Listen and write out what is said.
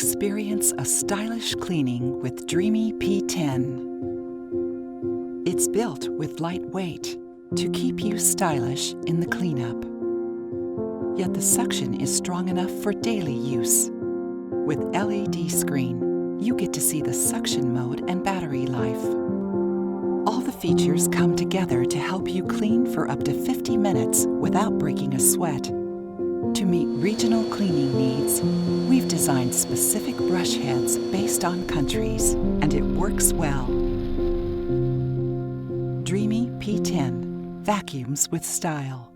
Experience a stylish cleaning with Dreame P10. It's built with light weight to keep you stylish in the cleanup. Yet the suction is strong enough for daily use. With LED screen, you get to see the suction mode and battery life. All the features come together to help you clean for up to 50 minutes without breaking a sweat. To meet regional cleaning needs, we've designed specific brush heads based on countries, and it works well. Dreame P10 vacuums with style.